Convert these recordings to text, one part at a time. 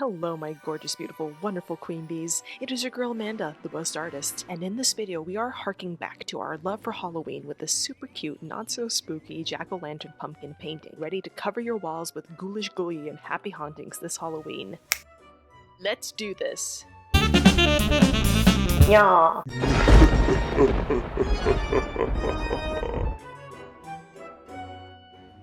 Hello, my gorgeous, beautiful, wonderful queen bees. It is your girl Amanda, the Boast Artist, and in this video we are harking back to our love for Halloween with this super cute, not so spooky jack-o'-lantern pumpkin painting, ready to cover your walls with ghoulish glee and happy hauntings this Halloween. Let's do this! Yeah.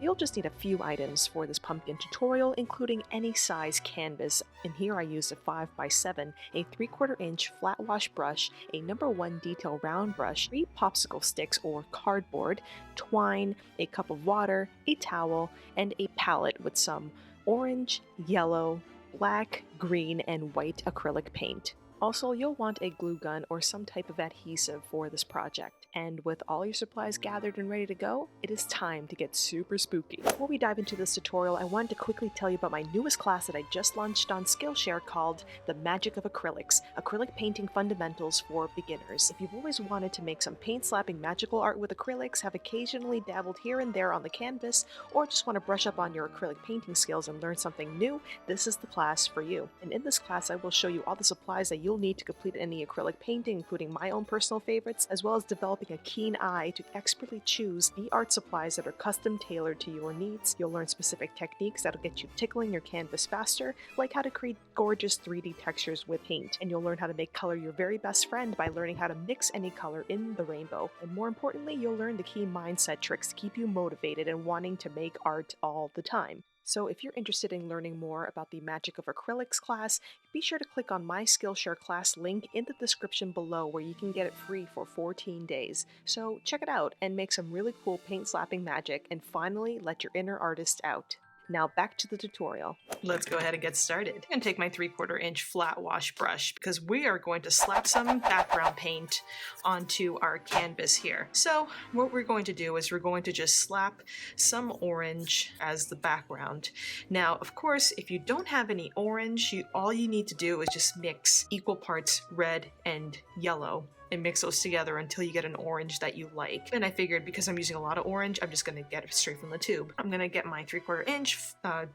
You'll just need a few items for this pumpkin tutorial, including any size canvas, and here I used a 5x7, a 3/4 inch flat wash brush, a number 1 detail round brush, 3 popsicle sticks or cardboard, twine, a cup of water, a towel, and a palette with some orange, yellow, black, green, and white acrylic paint. Also, you'll want a glue gun or some type of adhesive for this project. And with all your supplies gathered and ready to go, it is time to get super spooky. Before we dive into this tutorial, I wanted to quickly tell you about my newest class that I just launched on Skillshare called The Magic of Acrylics, Acrylic Painting Fundamentals for Beginners. If you've always wanted to make some paint-slapping magical art with acrylics, have occasionally dabbled here and there on the canvas, or just want to brush up on your acrylic painting skills and learn something new, this is the class for you. And in this class, I will show you all the supplies that you'll need to complete any acrylic painting, including my own personal favorites, as well as developing a keen eye to expertly choose the art supplies that are custom tailored to your needs. You'll learn specific techniques that'll get you tickling your canvas faster, like how to create gorgeous 3D textures with paint, and you'll learn how to make color your very best friend by learning how to mix any color in the rainbow. And more importantly, you'll learn the key mindset tricks to keep you motivated and wanting to make art all the time. So if you're interested in learning more about the Magic of Acrylics class, be sure to click on my Skillshare class link in the description below where you can get it free for 14 days. So check it out and make some really cool paint slapping magic and finally let your inner artist out. Now back to the tutorial. Let's go ahead and get started. I'm going to take my 3/4 inch flat wash brush because we are going to slap some background paint onto our canvas here. So what we're going to do is we're going to just slap some orange as the background. Now, of course, if you don't have any orange, all you need to do is just mix equal parts red and yellow and mix those together until you get an orange that you like. And I figured because I'm using a lot of orange, I'm just gonna get it straight from the tube. I'm gonna get my 3/4 inch,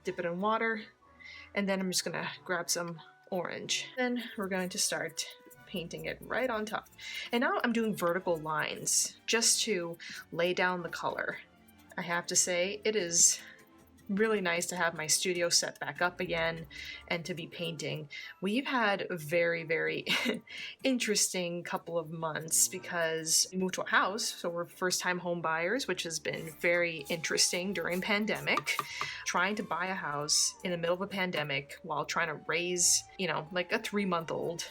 dip it in water, and then I'm just gonna grab some orange. Then we're going to start painting it right on top. And now I'm doing vertical lines just to lay down the color. I have to say, it is really nice to have my studio set back up again and to be painting. We've had a very interesting couple of months because we moved to a house, so we're first-time home buyers, which has been very interesting during pandemic. Trying to buy a house in the middle of a pandemic while trying to raise, like a 3-month-old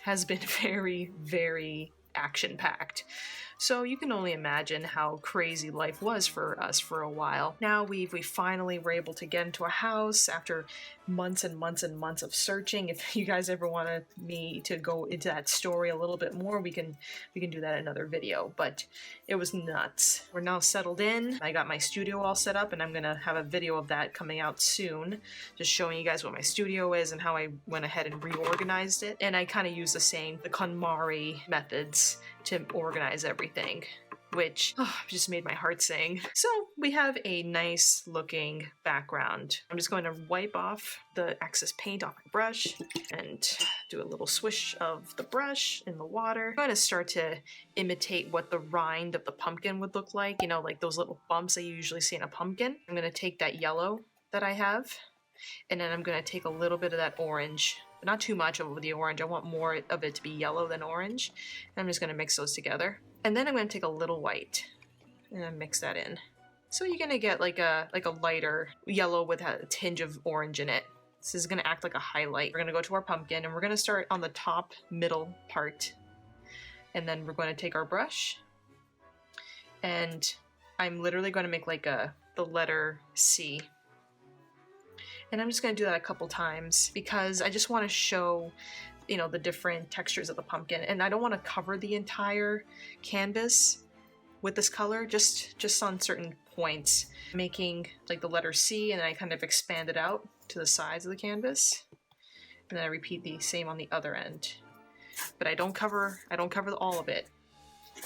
has been very action-packed. So you can only imagine how crazy life was for us for a while. Now we finally were able to get into a house after months and months of searching. If you guys ever wanted me to go into that story a little bit more, we can do that in another video, but it was nuts. We're now settled in. I got my studio all set up and I'm gonna have a video of that coming out soon, just showing you guys what my studio is and how I went ahead and reorganized it. And I kind of use the KonMari methods to organize everything, which just made my heart sing. So we have a nice looking background. I'm just going to wipe off the excess paint off my brush and do a little swish of the brush in the water. I'm going to start to imitate what the rind of the pumpkin would look like, like those little bumps that you usually see in a pumpkin. I'm going to take that yellow that I have, and then I'm going to take a little bit of that orange, but not too much of the orange. I want more of it to be yellow than orange. And I'm just going to mix those together. And then I'm going to take a little white and then mix that in. So you're going to get like a lighter yellow with a tinge of orange in it. This is going to act like a highlight. We're going to go to our pumpkin and we're going to start on the top middle part. And then we're going to take our brush and I'm literally going to make like the letter C. And I'm just going to do that a couple times because I just want to show, the different textures of the pumpkin. And I don't want to cover the entire canvas with this color, just on certain points. Making like the letter C, and then I kind of expand it out to the sides of the canvas. And then I repeat the same on the other end. But I don't cover all of it,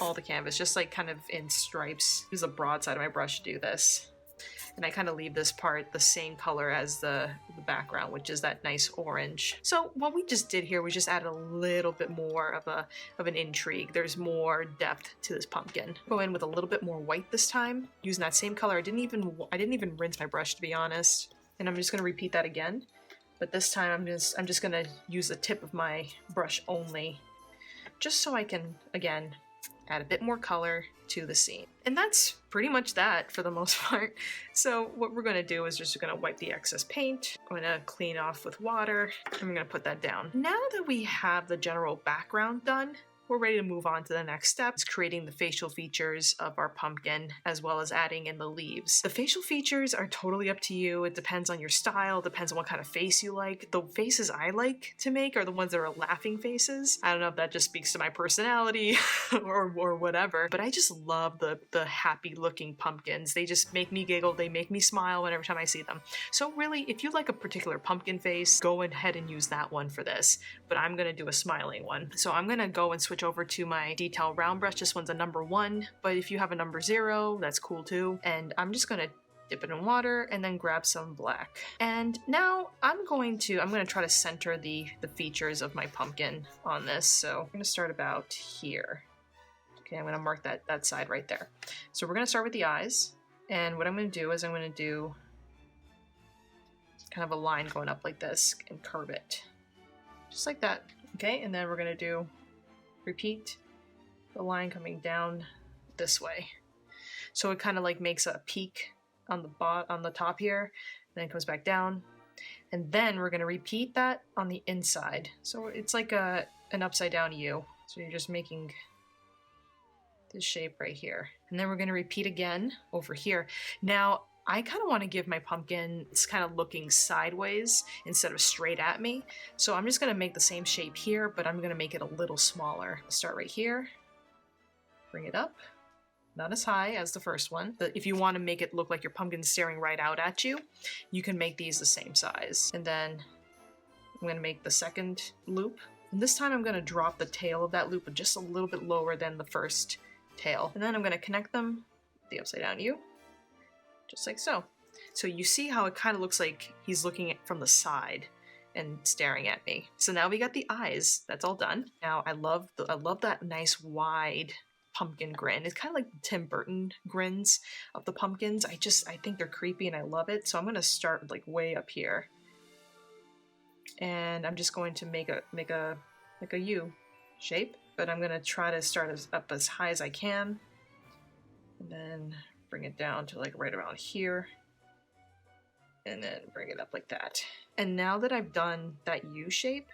all the canvas, just like kind of in stripes. Use the broad side of my brush to do this. And I kind of leave this part the same color as the background, which is that nice orange. So what we just did here, we just added a little bit more of an intrigue. There's more depth to this pumpkin. Go in with a little bit more white this time, using that same color. I didn't even rinse my brush, to be honest. And I'm just gonna repeat that again. But this time I'm just gonna use the tip of my brush only, just so I can, again, add a bit more color to the scene. And that's pretty much that for the most part. So what we're gonna do is just gonna wipe the excess paint. I'm gonna clean off with water, and I'm gonna put that down. Now that we have the general background done, we're ready to move on to the next step. It's creating the facial features of our pumpkin, as well as adding in the leaves. The facial features are totally up to you. It depends on your style, depends on what kind of face you like. The faces I like to make are the ones that are laughing faces. I don't know if that just speaks to my personality or whatever, but I just love the happy looking pumpkins. They just make me giggle, they make me smile whenever time I see them. So really, if you like a particular pumpkin face, go ahead and use that one for this, but I'm gonna do a smiling one. So I'm gonna go and switch over to my detail round brush. This one's a number 1, but if you have a number 0, that's cool too. And I'm just gonna dip it in water and then grab some black. And now I'm gonna try to center the features of my pumpkin on this. So I'm gonna start about here. Okay, I'm gonna mark that side right there. So we're gonna start with the eyes. And what I'm gonna do is I'm gonna do kind of a line going up like this and curve it. Just like that. Okay, and then we're gonna repeat the line coming down this way. So it kind of like makes a peak on the top here, then it comes back down. And then we're gonna repeat that on the inside. So it's like an upside down U. So you're just making this shape right here. And then we're gonna repeat again over here. Now, I kind of want to give my pumpkin, it's kind of looking sideways instead of straight at me. So I'm just going to make the same shape here, but I'm going to make it a little smaller. Start right here, bring it up, not as high as the first one. But if you want to make it look like your pumpkin's staring right out at you, you can make these the same size. And then I'm going to make the second loop. And this time I'm going to drop the tail of that loop just a little bit lower than the first tail. And then I'm going to connect them with the upside down U. Just like so. So you see how it kind of looks like he's looking from the side and staring at me. So now we got the eyes. That's all done. Now I love that nice wide pumpkin grin. It's kind of like the Tim Burton grins of the pumpkins. I think they're creepy and I love it. So I'm gonna start like way up here, and I'm just going to make a U shape. But I'm gonna try to start up as high as I can, and then bring it down to like right around here, and then bring it up like that. And now that I've done that U shape,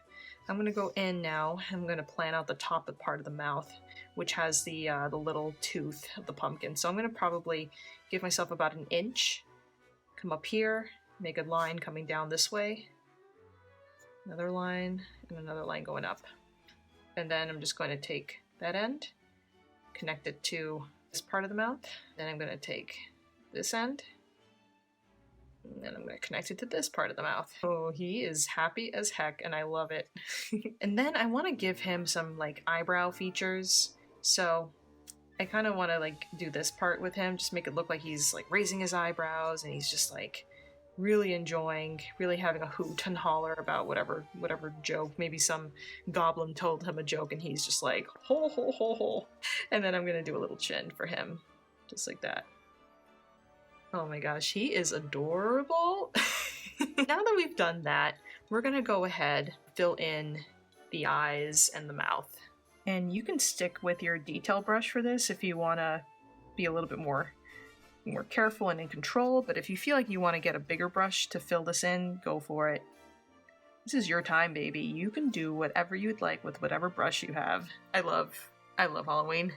I'm gonna go in now. I'm gonna plan out the top part of the mouth, which has the little tooth of the pumpkin. So I'm gonna probably give myself about an inch. Come up here, make a line coming down this way, another line, and another line going up. And then I'm just going to take that end, connect it to this part of the mouth. Then I'm going to take this end, and then I'm going to connect it to this part of the mouth. Oh, he is happy as heck, and I love it. And then I want to give him some like eyebrow features. So I kind of want to like do this part with him, just make it look like he's like raising his eyebrows and he's just like really enjoying, really having a hoot and holler about whatever joke. Maybe some goblin told him a joke and he's just like, ho, ho, ho, ho. And then I'm gonna do a little chin for him, just like that. Oh my gosh, he is adorable. Now that we've done that, we're gonna go ahead, fill in the eyes and the mouth. And you can stick with your detail brush for this if you wanna be a little bit more careful and in control, but if you feel like you want to get a bigger brush to fill this in, go for it. This is your time, baby. You can do whatever you'd like with whatever brush you have. I love Halloween.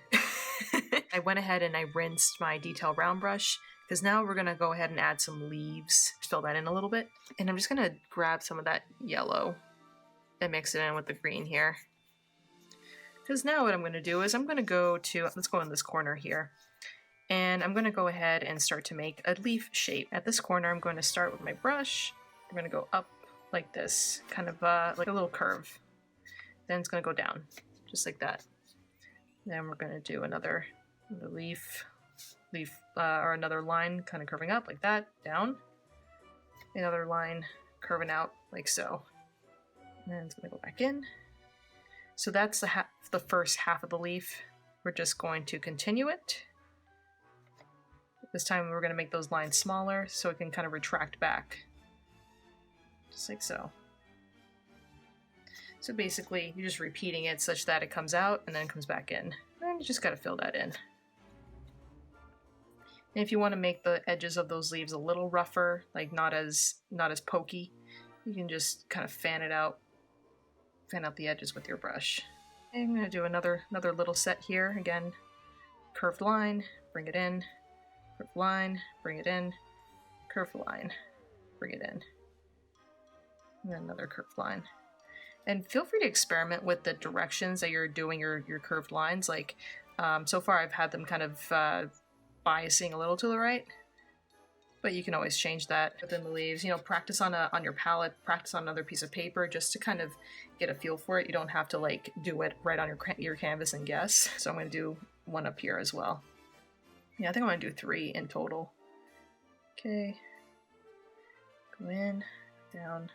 I went ahead and I rinsed my detail round brush, because now we're gonna go ahead and add some leaves, fill that in a little bit. And I'm just gonna grab some of that yellow and mix it in with the green here. Because now what I'm gonna do is I'm gonna let's go in this corner here. And I'm going to go ahead and start to make a leaf shape. At this corner, I'm going to start with my brush. I'm going to go up like this, kind of like a little curve. Then it's going to go down, just like that. Then we're going to do another leaf leaf or another line kind of curving up like that, down. Another line curving out like so. And it's going to go back in. So that's the first half of the leaf. We're just going to continue it. This time we're going to make those lines smaller so it can kind of retract back. Just like so. So basically, you're just repeating it such that it comes out and then comes back in. And you just got to fill that in. And if you want to make the edges of those leaves a little rougher, like not as pokey, you can just kind of fan out the edges with your brush. And I'm going to do another little set here. Again, curved line, bring it in, curved line, bring it in, curved line, bring it in, and then another curved line. And feel free to experiment with the directions that you're doing your curved lines. Like, so far I've had them kind of biasing a little to the right, but you can always change that within the leaves. You know, practice on your palette, practice on another piece of paper just to kind of get a feel for it. You don't have to like do it right on your canvas and guess. So I'm going to do one up here as well. Yeah, I think I'm going to do 3 in total. Okay, go in, down.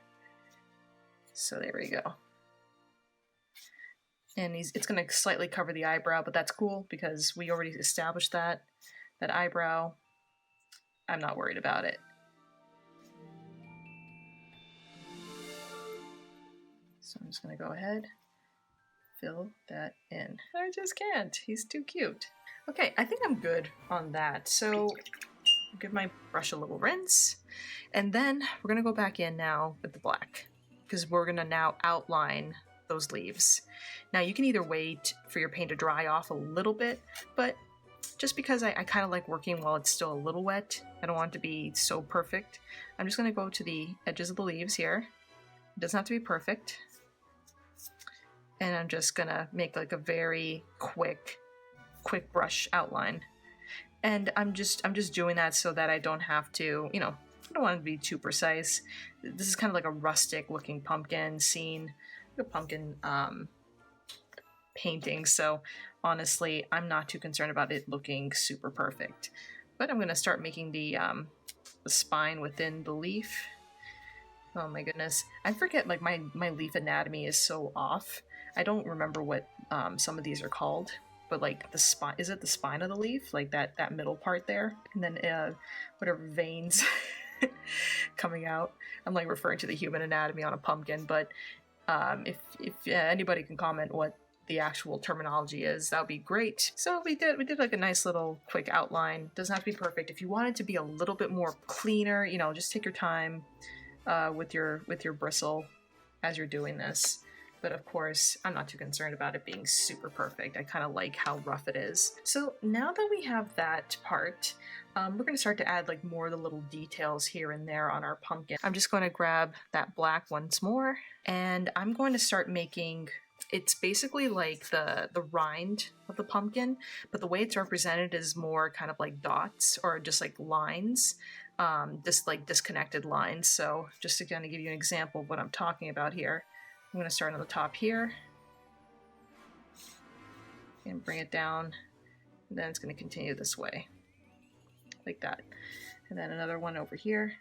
So there we go. And it's going to slightly cover the eyebrow, but that's cool because we already established that eyebrow. I'm not worried about it. So I'm just going to go ahead, fill that in. I just can't. He's too cute. Okay, I think I'm good on that. So I'll give my brush a little rinse, and then we're going to go back in now with the black because we're going to now outline those leaves. Now you can either wait for your paint to dry off a little bit, but just because I kind of like working while it's still a little wet, I don't want it to be so perfect. I'm just going to go to the edges of the leaves here. It doesn't have to be perfect. And I'm just going to make like a very quick brush outline. And I'm just doing that so that I don't have to, you know, I don't want it to be too precise. This is kind of like a rustic looking pumpkin scene, a pumpkin painting. So honestly, I'm not too concerned about it looking super perfect. But I'm going to start making the spine within the leaf. Oh my goodness. I forget, like my leaf anatomy is so off. I don't remember what some of these are called. But like the spine, is it the spine of the leaf? Like that middle part there? And then whatever veins coming out. I'm like referring to the human anatomy on a pumpkin, but if anybody can comment what the actual terminology is, that would be great. So we did like a nice little quick outline. Doesn't have to be perfect. If you want it to be a little bit more cleaner, you know, just take your time with your bristle as you're doing this. But of course, I'm not too concerned about it being super perfect. I kind of like how rough it is. So now that we have that part, we're going to start to add like more of the little details here and there on our pumpkin. I'm just going to grab that black once more, and I'm going to start making, it's basically like the rind of the pumpkin, but the way it's represented is more kind of like dots or just like lines, just like disconnected lines. So just to kind of give you an example of what I'm talking about here, I'm going to start on the top here and bring it down, and then it's going to continue this way like that, and then another one over here.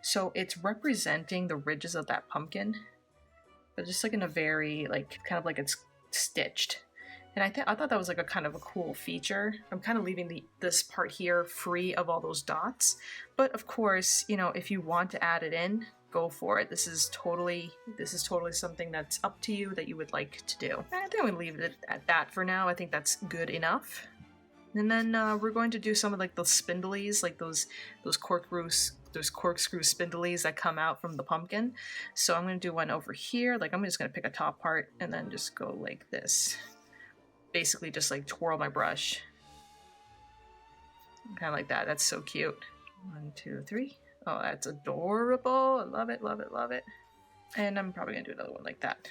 So it's representing the ridges of that pumpkin, but just like in a very like kind of like it's stitched. And I thought that was like a kind of a cool feature. I'm kind of leaving this part here free of all those dots, but of course, you know, if you want to add it in, go for it. This is totally something that's up to you that you would like to do. I think I'm gonna leave it at that for now. I think that's good enough. And then we're going to do some of like the spindlies, like those corkscrew spindlies that come out from the pumpkin. So I'm going to do one over here. Like I'm just going to pick a top part and then just go like this. Basically just like twirl my brush. Kind of like that. That's so cute. 1, 2, 3. Oh, that's adorable. I love it, love it, love it. And I'm probably going to do another one like that.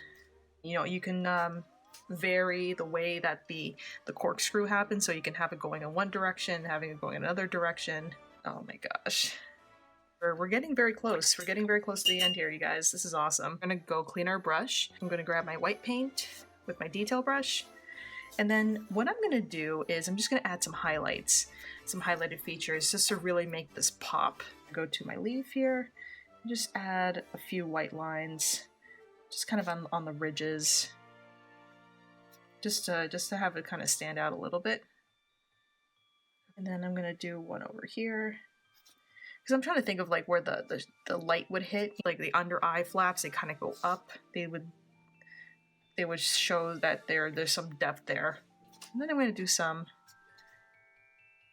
You know, you can vary the way that the corkscrew happens, so you can have it going in one direction, having it going in another direction. Oh my gosh. We're getting very close. We're getting very close to the end here, you guys. This is awesome. I'm gonna go clean our brush. I'm gonna grab my white paint with my detail brush, And then what I'm gonna do is I'm just gonna add some highlights, some highlighted features just to really make this pop. Go to my leaf here, and just add a few white lines, just kind of on the ridges, just to have it kind of stand out a little bit. And then I'm gonna do one over here, because I'm trying to think of like where the light would hit, like the under eye flaps, they kind of go up. They would show that there's some depth there. And then I'm going to do some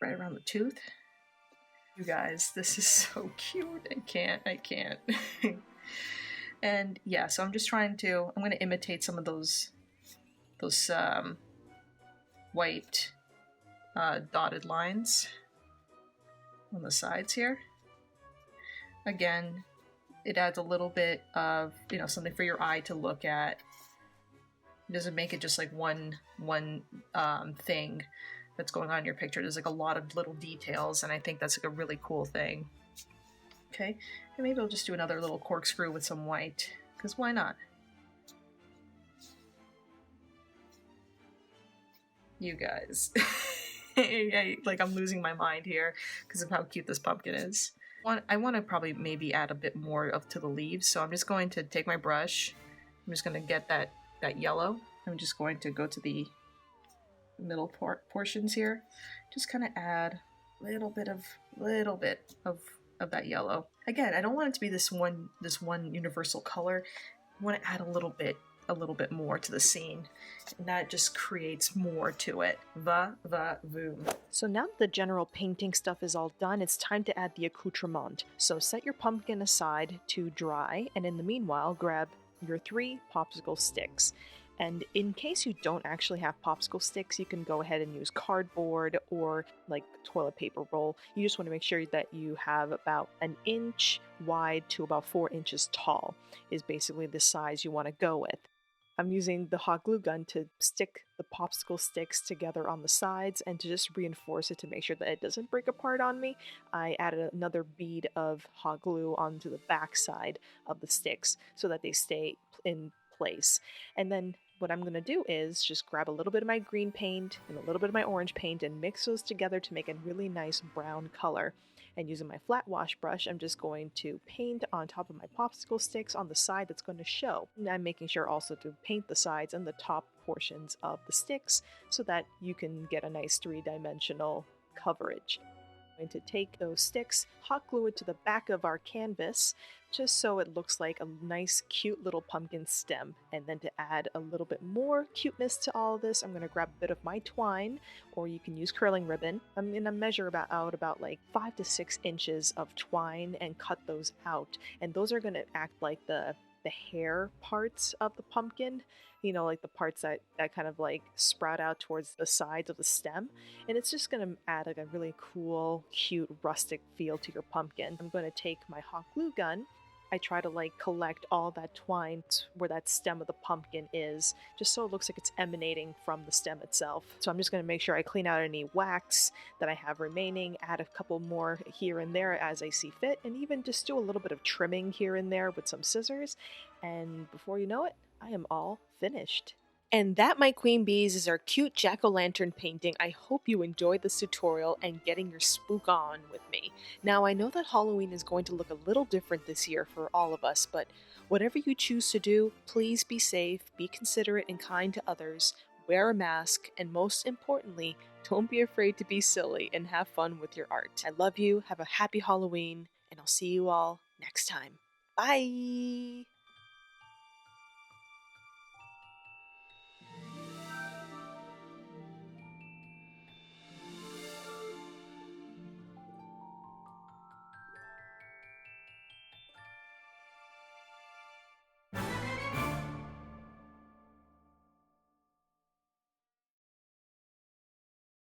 right around the tooth. You guys, this is so cute. I can't. And yeah, so I'm going to imitate some of those white dotted lines on the sides here. Again, it adds a little bit of, something for your eye to look at. It doesn't make it just like one thing that's going on in your picture. There's like a lot of little details, and I think that's like a really cool thing. Okay, and maybe I'll just do another little corkscrew with some white, because why not? You guys. I'm losing my mind here because of how cute this pumpkin is. I want to probably maybe add a bit more to the leaves, so I'm just going to take my brush. I'm just going to get that yellow. I'm just going to go to the middle portions here. Just kind of add a little bit of that yellow. Again, I don't want it to be this one universal color. I want to add a little bit more to the scene, and that just creates more to it. Va-va-voom. So now that the general painting stuff is all done, it's time to add the accoutrement. So set your pumpkin aside to dry, and in the meanwhile, grab your 3 popsicle sticks. And in case you don't actually have popsicle sticks, you can go ahead and use cardboard or like toilet paper roll. You just want to make sure that you have about 1 inch wide to about 4 inches tall is basically the size you want to go with. I'm using the hot glue gun to stick the popsicle sticks together on the sides and to just reinforce it to make sure that it doesn't break apart on me. I added another bead of hot glue onto the back side of the sticks so that they stay in place. And then what I'm going to do is just grab a little bit of my green paint and a little bit of my orange paint and mix those together to make a really nice brown color. And using my flat wash brush, I'm just going to paint on top of my popsicle sticks on the side that's going to show. And I'm making sure also to paint the sides and the top portions of the sticks so that you can get a nice 3-dimensional coverage. I'm going to take those sticks, hot glue it to the back of our canvas, just so it looks like a nice cute little pumpkin stem. And then to add a little bit more cuteness to all of this, I'm going to grab a bit of my twine, or you can use curling ribbon. I'm going to measure about like 5 to 6 inches of twine and cut those out. And those are going to act like the hair parts of the pumpkin, like the parts that kind of like sprout out towards the sides of the stem. And it's just going to add like a really cool, cute, rustic feel to your pumpkin. I'm going to take my hot glue gun. I try to like collect all that twine where that stem of the pumpkin is, just so it looks like it's emanating from the stem itself. So I'm just going to make sure I clean out any wax that I have remaining, add a couple more here and there as I see fit, and even just do a little bit of trimming here and there with some scissors. And before you know it, I am all finished. And that, my queen bees, is our cute jack-o'-lantern painting. I hope you enjoyed this tutorial and getting your spook on with me. Now, I know that Halloween is going to look a little different this year for all of us, but whatever you choose to do, please be safe, be considerate and kind to others, wear a mask, and most importantly, don't be afraid to be silly and have fun with your art. I love you, have a happy Halloween, and I'll see you all next time. Bye!